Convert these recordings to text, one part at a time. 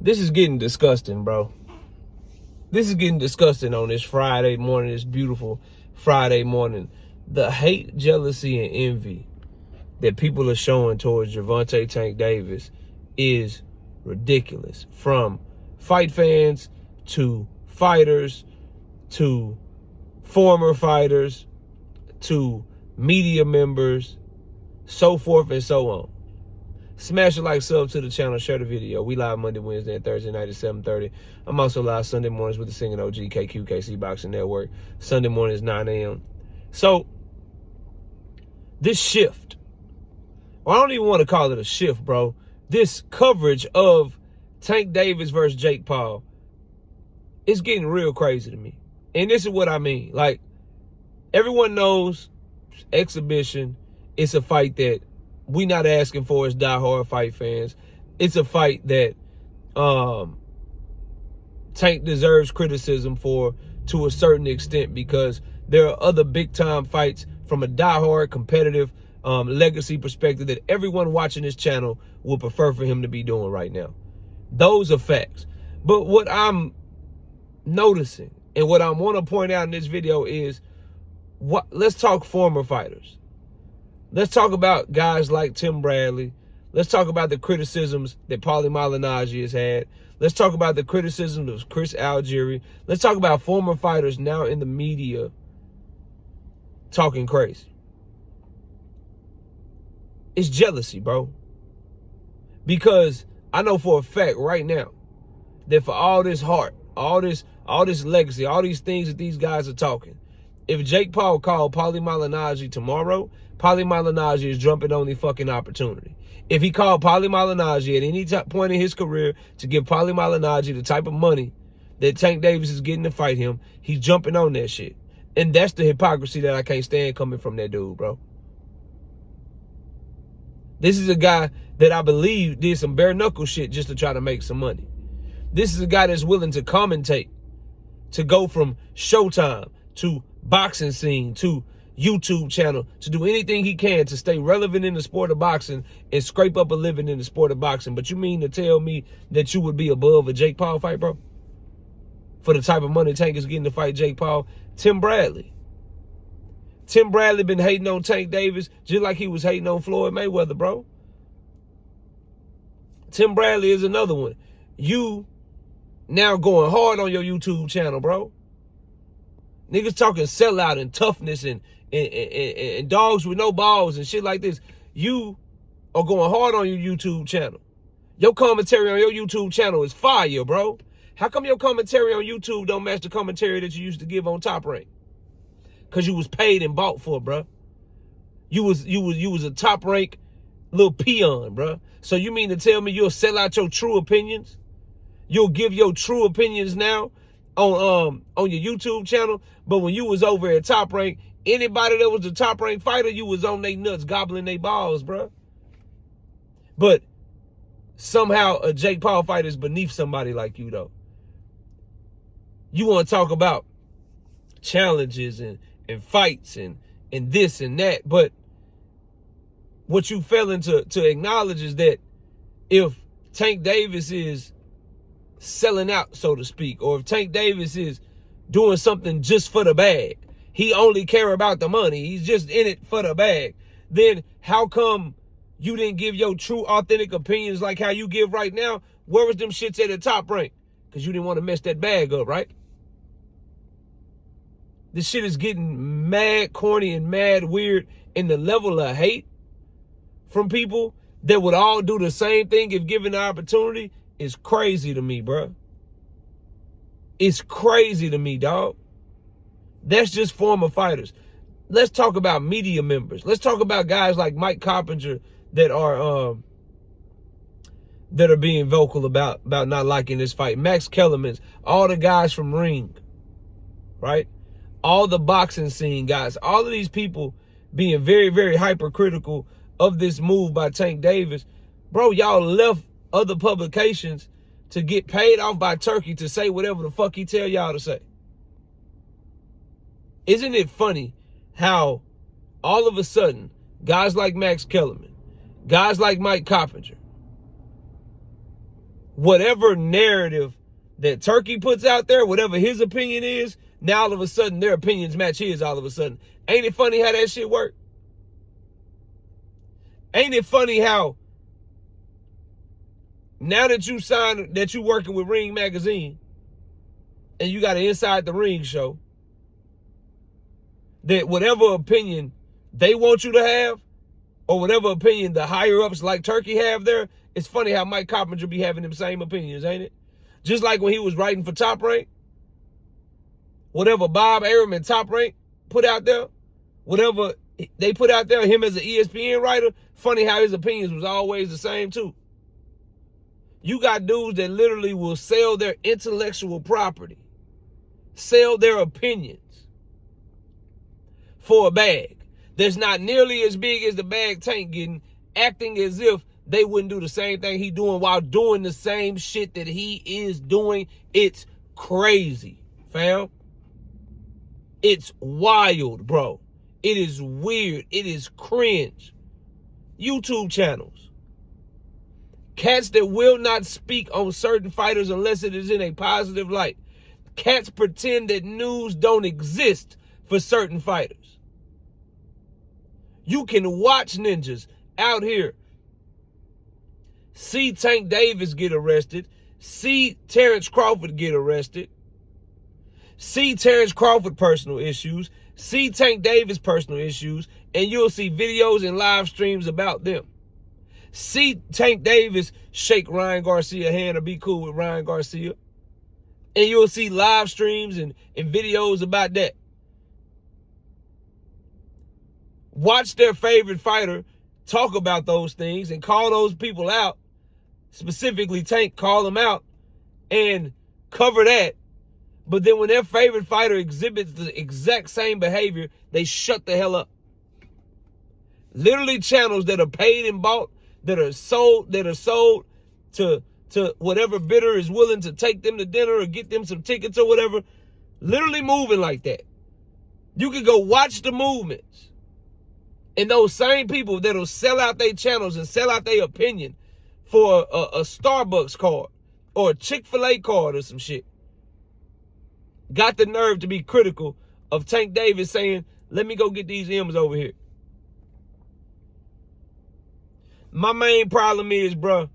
This is getting disgusting, bro. This is getting disgusting on this Friday morning, this beautiful Friday morning. The hate, jealousy, and envy that people are showing towards Gervonta Tank Davis is ridiculous. From fight fans to fighters to former fighters to media members, so forth and so on. Smash a like, sub to the channel, share the video. We live Monday, Wednesday, and Thursday night at 7:30. I'm also live Sunday mornings with the singing OG KQKC Boxing Network. Sunday mornings 9 a.m. So this shift, well, I don't even want to call it a shift, bro. This coverage of Tank Davis versus Jake Paul is getting real crazy to me. And this is what I mean. Like, everyone knows exhibition. It's a fight that we not asking for as diehard fight fans. It's a fight that Tank deserves criticism for to a certain extent, because there are other big time fights from a diehard competitive legacy perspective that everyone watching this channel would prefer for him to be doing right now. Those are facts. But what I'm noticing and what I want to point out in this video is, let's talk former fighters. Let's talk about guys like Tim Bradley. Let's talk about the criticisms that Paulie Malignaggi has had. Let's talk about the criticisms of Chris Algieri. Let's talk about former fighters now in the media talking crazy. It's jealousy, bro. Because I know for a fact right now that for all this heart, all this legacy, all these things that these guys are talking, if Jake Paul called Paulie Malignaggi tomorrow, Paulie Malignaggi is jumping on the fucking opportunity. If he called Paulie Malignaggi at any point in his career to give Paulie Malignaggi the type of money that Tank Davis is getting to fight him, he's jumping on that shit. And that's the hypocrisy that I can't stand coming from that dude, bro. This is a guy that I believe did some bare knuckle shit just to try to make some money. This is a guy that's willing to commentate, to go from Showtime to boxing scene to YouTube channel, to do anything he can to stay relevant in the sport of boxing and scrape up a living in the sport of boxing. But you mean to tell me that you would be above a Jake Paul fight, bro? For the type of money Tank is getting to fight Jake Paul? Tim Bradley been hating on Tank Davis just like he was hating on Floyd Mayweather, bro. Tim Bradley is another one. You now going hard on your YouTube channel, bro. Niggas talking sellout and toughness and dogs with no balls and shit like this. You are going hard on your YouTube channel. Your commentary on your YouTube channel is fire, bro. How come your commentary on YouTube don't match the commentary that you used to give on Top Rank? Because you was paid and bought for, bro. You was a Top Rank little peon, bro. So you mean to tell me you'll sell out your true opinions? You'll give your true opinions now on your YouTube channel, but when you was over at Top Rank, anybody that was the Top Rank fighter, you was on they nuts, gobbling they balls, bro. But somehow a Jake Paul fight is beneath somebody like you, though. You want to talk about challenges and fights and this and that, but what you failing to acknowledge is that if Tank Davis is selling out, so to speak, or if Tank Davis is doing something just for the bag, he only care about the money, he's just in it for the bag, then how come you didn't give your true authentic opinions like how you give right now? Where was them shits at the Top Rank? Because you didn't want to mess that bag up, right? This shit is getting mad corny and mad weird, and the level of hate from people that would all do the same thing if given the opportunity is crazy to me, bro. It's crazy to me, dog. That's just former fighters. Let's talk about media members. Let's talk about guys like Mike Coppinger that are being vocal about not liking this fight. Max Kellerman's, all the guys from Ring, right? All the boxing scene guys, all of these people being very, very hypercritical of this move by Tank Davis. Bro, y'all left other publications to get paid off by Turkey to say whatever the fuck he tell y'all to say. Isn't it funny how all of a sudden guys like Max Kellerman, guys like Mike Coppinger, whatever narrative that Turkey puts out there, whatever his opinion is, now all of a sudden their opinions match his all of a sudden. Ain't it funny how that shit work? Ain't it funny how now that you signed, that you working with Ring Magazine and you got an Inside the Ring show, that whatever opinion they want you to have, or whatever opinion the higher ups like Turkey have there, it's funny how Mike Coppinger be having them same opinions, ain't it? Just like when he was writing for Top Rank, whatever Bob Arum and Top Rank put out there, whatever they put out there, him as an ESPN writer, funny how his opinions was always the same too. You got dudes that literally will sell their intellectual property, sell their opinions for a bag that's not nearly as big as the bag Tank getting, acting as if they wouldn't do the same thing he doing while doing the same shit that he is doing. It's crazy, fam. It's wild, bro. It is weird. It is cringe. YouTube channels. Cats that will not speak on certain fighters unless it is in a positive light. Cats pretend that news don't exist for certain fighters. You can watch ninjas out here see Tank Davis get arrested, see Terrence Crawford get arrested, see Terrence Crawford personal issues, see Tank Davis personal issues, and you'll see videos and live streams about them. See Tank Davis shake Ryan Garcia's hand or be cool with Ryan Garcia, and you'll see live streams and videos about that. Watch their favorite fighter talk about those things and call those people out, specifically Tank, call them out and cover that. But then when their favorite fighter exhibits the exact same behavior, they shut the hell up. Literally channels that are paid and bought, that are sold to whatever bidder is willing to take them to dinner or get them some tickets or whatever, literally moving like that. You can go watch the movements. And those same people that'll sell out their channels and sell out their opinion for a Starbucks card or a Chick-fil-A card or some shit, got the nerve to be critical of Tank Davis saying, let me go get these M's over here. My main problem is, bruh,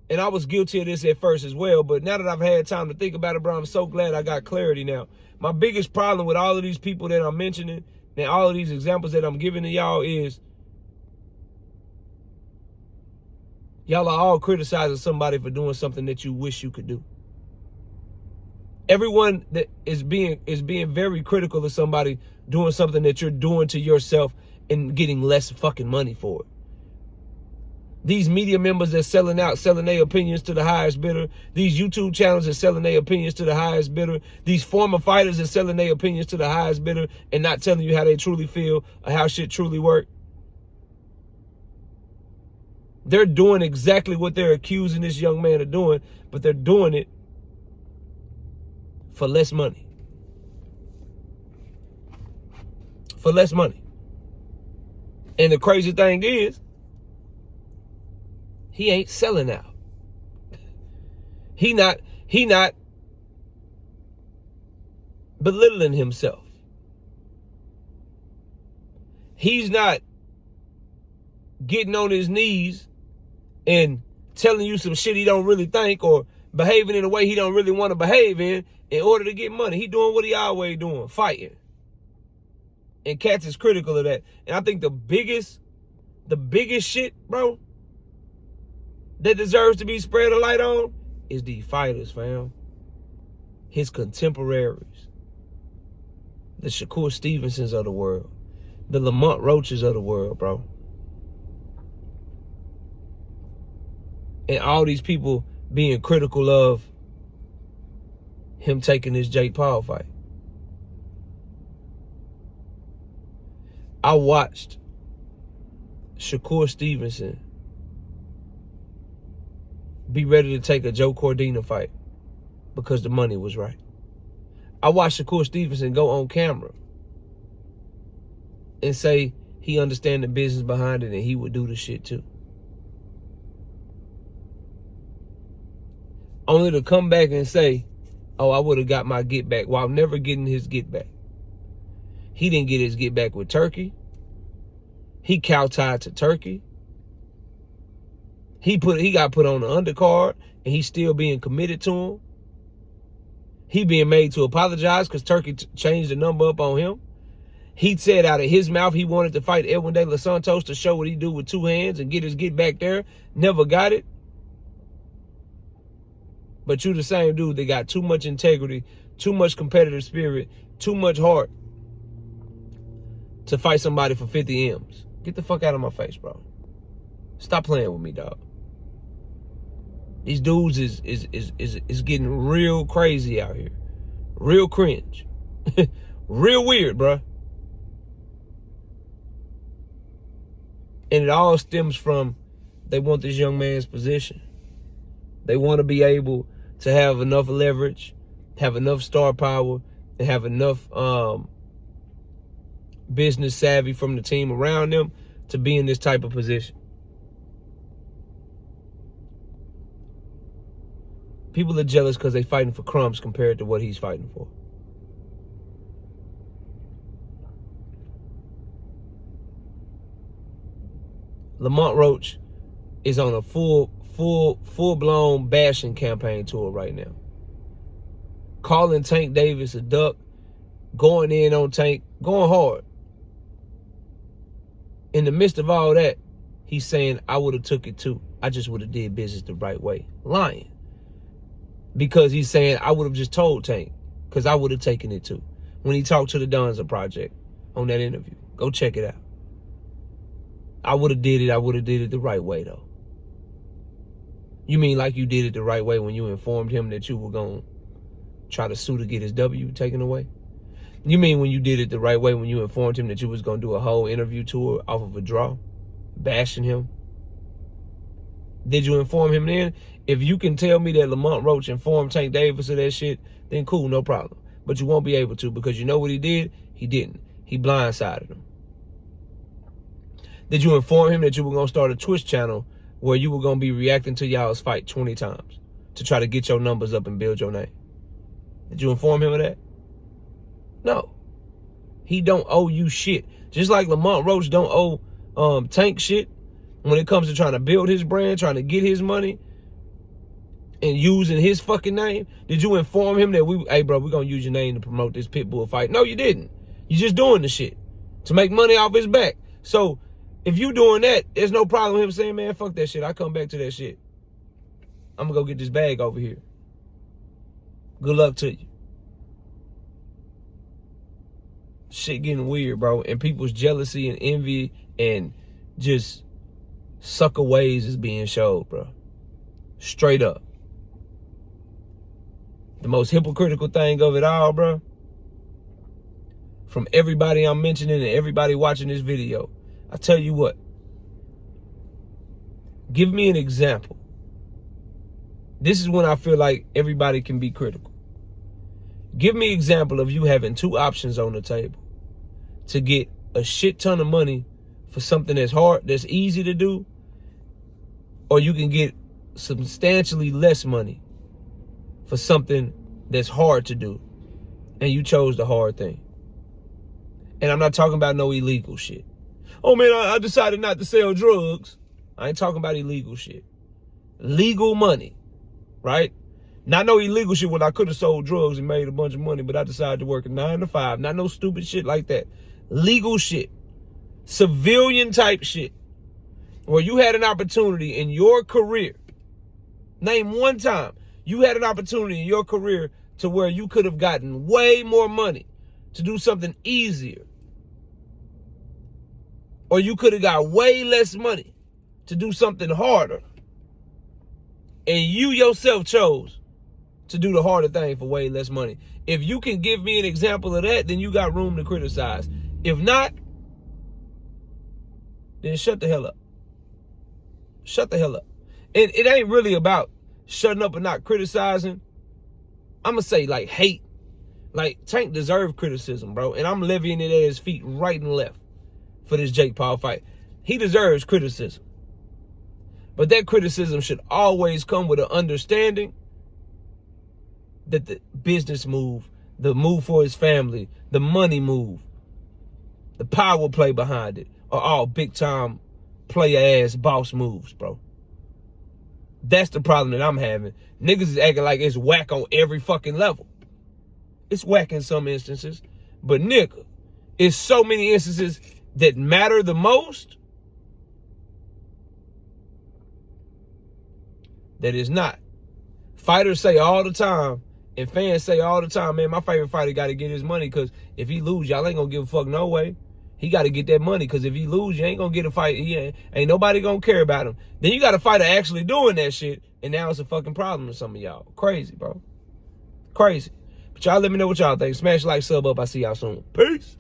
and I was guilty of this at first as well, but now that I've had time to think about it, bro, I'm so glad I got clarity now. My biggest problem with all of these people that I'm mentioning and all of these examples that I'm giving to y'all is y'all are all criticizing somebody for doing something that you wish you could do. Everyone that is being very critical of somebody doing something that you're doing to yourself and getting less fucking money for it. These media members that's selling their opinions to the highest bidder. These YouTube channels that's selling their opinions to the highest bidder. These former fighters that's selling their opinions to the highest bidder and not telling you how they truly feel or how shit truly work. They're doing exactly what they're accusing this young man of doing, but they're doing it for less money. For less money. And the crazy thing is, he ain't selling out. He not belittling himself. He's not getting on his knees and telling you some shit he don't really think or behaving in a way he don't really want to behave in order to get money. He doing what he always doing, fighting. And cats is critical of that. And I think the biggest shit, bro, that deserves to be spread a light on is these fighters, fam. His contemporaries. The Shakur Stevensons of the world. The Lamont Roaches of the world, bro. And all these people being critical of him taking this Jake Paul fight. I watched Shakur Stevenson be ready to take a Joe Cordina fight because the money was right. I watched Shakur Stevenson go on camera and say he understand the business behind it and he would do the shit too. Only to come back and say, oh, I would have got my get back, while never getting his get back. He didn't get his get back with Turkey. He cow-tied to Turkey. He got put on the undercard, and he's still being committed to him. He being made to apologize because Turkey changed the number up on him. He said out of his mouth he wanted to fight Edwin De Los Santos to show what he do with 2 hands and get his get back there. Never got it. But you the same dude that got too much integrity, too much competitive spirit, too much heart to fight somebody for 50 M's. Get the fuck out of my face, bro. Stop playing with me, dog. These dudes is getting real crazy out here. Real cringe. Real weird, bro. And it all stems from they want this young man's position. They want to be able to have enough leverage, have enough star power, and have enough business savvy from the team around them to be in this type of position. People are jealous because they're fighting for crumbs compared to what he's fighting for. Lamont Roach is on a full-blown bashing campaign tour right now. Calling Tank Davis a duck, going in on Tank, going hard. In the midst of all that, he's saying, I would have took it too. I just would have did business the right way. Lying. Because he's saying, I would have just told Tank, because I would have taken it too. When he talked to the Donza Project on that interview. Go check it out. I would have did it. I would have did it the right way, though. You mean like you did it the right way when you informed him that you were going to try to sue to get his W taken away? You mean when you did it the right way when you informed him that you was going to do a whole interview tour off of a draw, bashing him? Did you inform him then? If you can tell me that Lamont Roach informed Tank Davis of that shit, then cool, no problem. But you won't be able to, because you know what he did? He didn't. He blindsided him. Did you inform him that you were going to start a Twitch channel where you were going to be reacting to y'all's fight 20 times to try to get your numbers up and build your name? Did you inform him of that? No. He don't owe you shit. Just like Lamont Roach don't owe Tank shit when it comes to trying to build his brand, trying to get his money, and using his fucking name. Did you inform him that hey bro, we're going to use your name to promote this Pitbull fight? No, you didn't. You just doing the shit to make money off his back. So if you doing that, there's no problem with him saying, man, fuck that shit. I come back to that shit. I'm going to go get this bag over here. Good luck to you. Shit getting weird, bro. And people's jealousy and envy and just sucker ways is being showed, bro. Straight up. The most hypocritical thing of it all, bro, from everybody I'm mentioning and everybody watching this video, I tell you what, give me an example. This is when I feel like everybody can be critical. Give me an example of you having 2 options on the table to get a shit ton of money for something that's hard, that's easy to do, or you can get substantially less money for something that's hard to do, and you chose the hard thing. And I'm not talking about no illegal shit. Oh man, I decided not to sell drugs. I ain't talking about illegal shit. Legal money, right? Not no illegal shit when I could have sold drugs and made a bunch of money, but I decided to work a 9 to 5. Not no stupid shit like that. Legal shit. Civilian type shit. Where you had an opportunity in your career. Name one time you had an opportunity in your career to where you could have gotten way more money to do something easier. Or you could have got way less money to do something harder. And you yourself chose to do the harder thing for way less money. If you can give me an example of that, then you got room to criticize. If not, then shut the hell up. Shut the hell up. And it ain't really about shutting up and not criticizing. I'm going to say like hate. Like Tank deserved criticism, bro. And I'm levying it at his feet right and left. for this Jake Paul fight. He deserves criticism. But that criticism should always come with an understanding that the business move, the move for his family, the money move, the power play behind it are all big time player ass boss moves, bro. That's the problem that I'm having. Niggas is acting like it's whack on every fucking level. It's whack in some instances. But nigga, it's so many instances that matter the most that it's not. Fighters say all the time, and fans say all the time, man, my favorite fighter got to get his money, because if he lose, y'all ain't going to give a fuck no way. He got to get that money, because if he lose, you ain't going to get a fight. Ain't nobody going to care about him. Then you got a fighter actually doing that shit, and now it's a fucking problem to some of y'all. Crazy, bro. Crazy. But y'all let me know what y'all think. Smash like, sub up. I see y'all soon. Peace.